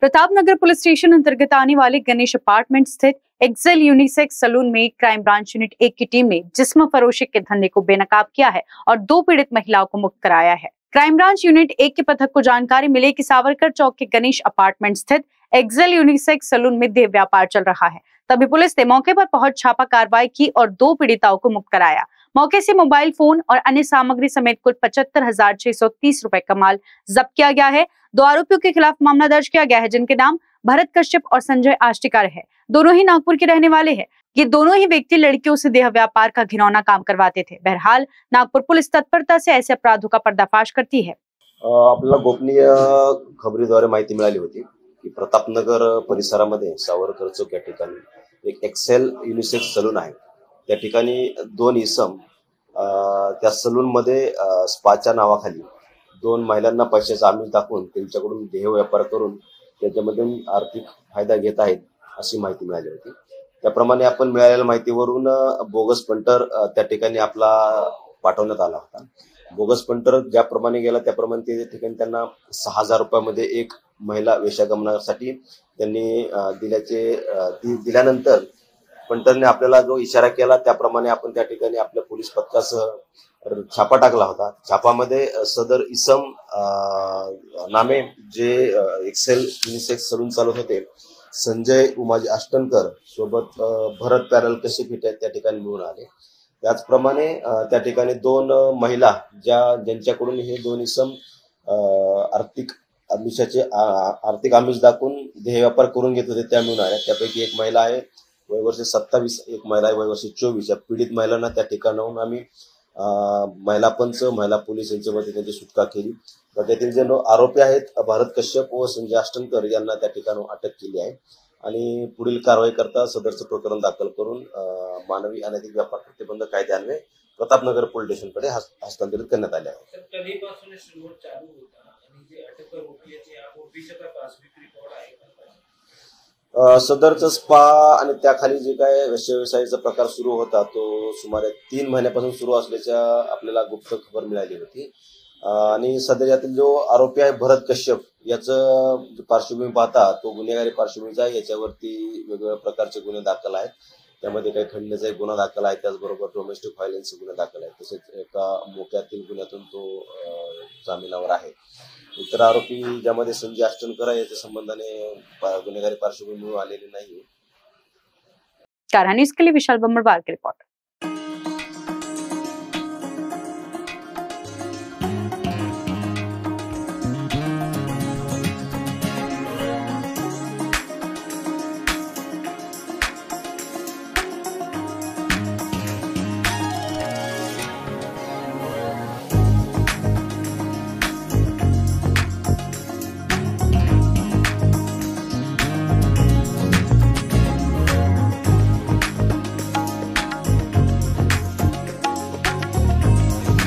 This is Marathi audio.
प्रतापनगर पुलिस स्टेशन अंतर्गत आने वाले गणेश अपार्टमेंट स्थित एक्सेल यूनिसेक्स सैलून में क्राइम ब्रांच यूनिट 1 की टीम ने जिस्म फरोशी के धंधे को बेनकाब किया है और 2 पीड़ित महिलाओं को मुक्त कराया है। क्राइम ब्रांच यूनिट 1 के पथक को जानकारी मिली कि सावरकर चौक के गणेश अपार्टमेंट स्थित एक्सेल यूनिसेक्स सैलून में देह व्यापार चल रहा है। तभी पुलिस ने मौके पर पहुंच छापा कार्रवाई की और 2 पीड़िताओं को मुक्त कराया। मौके से मोबाइल फोन और अन्य सामग्री समेत कुल 75,630 रुपए का माल जब्त किया गया है। 2 आरोपियों के खिलाफ मामला दर्ज किया गया है, जिनके नाम भरत कश्यप और संजय आष्टिकार है। दोनों ही नागपुर के रहने वाले हैं। ये दोनों ही व्यक्ति लड़कियों से देह व्यापार का घिनौना काम करवाते थे। बहरहाल नागपुर पुलिस तत्परता से ऐसे अपराधों का पर्दाफाश करती है। आपल्याला गोपनीय खबरीद्वारे माहिती मिळाली होती की प्रतापनगर परिसरामध्ये सावरकर चौक या ठिकाणी एक एक्सेल युनिसेक्स सलून आहे। त्या ठिकाणी 2 इसम त्या सलून मध्ये स्पाच्या नावाखाली 2 महिलांना पैशाचा आमिष दाखवून त्यांच्याकडून देह व्यापार करून त्याच्यामधून आर्थिक फायदा घेत आहेत अशी माहिती मिळाली होती। त्याप्रमाणे आपण मिळालेल्या माहितीवरून बोगस पंटर त्या ठिकाणी आपला पाठवण्यात आला होता। बोगस पंटर ज्याप्रमाणे गेला त्याप्रमाणे त्या ठिकाणी त्यांना 6,000 रुपयामध्ये एक महिला वेश्यागमनासाठी त्यांनी दिल्यानंतर पंटरने आपल्याला जो इशारा केला त्याप्रमाणे आपण त्या ठिकाणी आपल्या पोलीस पथकासह छापा टाकला होता। छापामध्ये सदर इसम नामे जे एक्सेल युनिसेक्स सलून चालवत होते संजय उमाजी आष्टनकर सोबत भरत पॅरल कश्यप त्या ठिकाणी मिळून आले। त्याचप्रमाणे त्या ठिकाणी 2 महिला ज्यांच्याकडून हे 2 इसम आर्थिक आमिष दाखवून देह व्यापार करून घेत होते त्या मिळून आल्या। त्यापैकी एक महिला आहे वय वर्ष 27, एक महिला आहे वय वर्ष 24। या पीडित महिलांना त्या ठिकाणाहून आम्ही महिला पंच महिला पोलीस यांच्या वतीने त्यांची सुटका केली। तर त्यातील जे आरोपी आहेत भरत कश्यप व संजय आष्टनकर यांना त्या ठिकाणाहून अटक केली आहे आणि पुढील कारवाई करता सदरचं प्रकरण दाखल करून मानवी अनैतिक व्यापार प्रतिबंध कायद्यान्वये प्रतापनगर पोलीस स्टेशनकडे हस्तांतरित करण्यात आले आहे। सदरचा स्पा आणि त्याखाली जे काय व्यवसायाचा प्रकार सुरू होता तो सुमारे 3 महिन्यापासून सुरू असल्याच्या आपल्याला गुप्त खबर मिळाली होती आणि सदर यातील जो आरोपी आहे भरत कश्यप याचं पार्श्वभूमी पाहता तो गुन्हेगारी पार्श्वभूमीचा आहे। याच्यावरती वेगवेगळ्या प्रकारचे गुन्हे दाखल आहेत। त्यामध्ये काही खंडणीचा एक गुन्हा दाखल आहे, त्याचबरोबर डोमेस्टिक व्हायलन्सचे गुन्हे दाखल आहेत। तसेच एका मोक्यातील गुन्ह्यातून तो जामिनावर आहे। इतर आरोपी ज्यामध्ये संजय आष्टनकर आहे याच्या संबंधाने गुन्हेगारी पार्श्वभूमी आलेली नाही। न्यूज के लिए विशाल बम्बरवार की रिपोर्ट।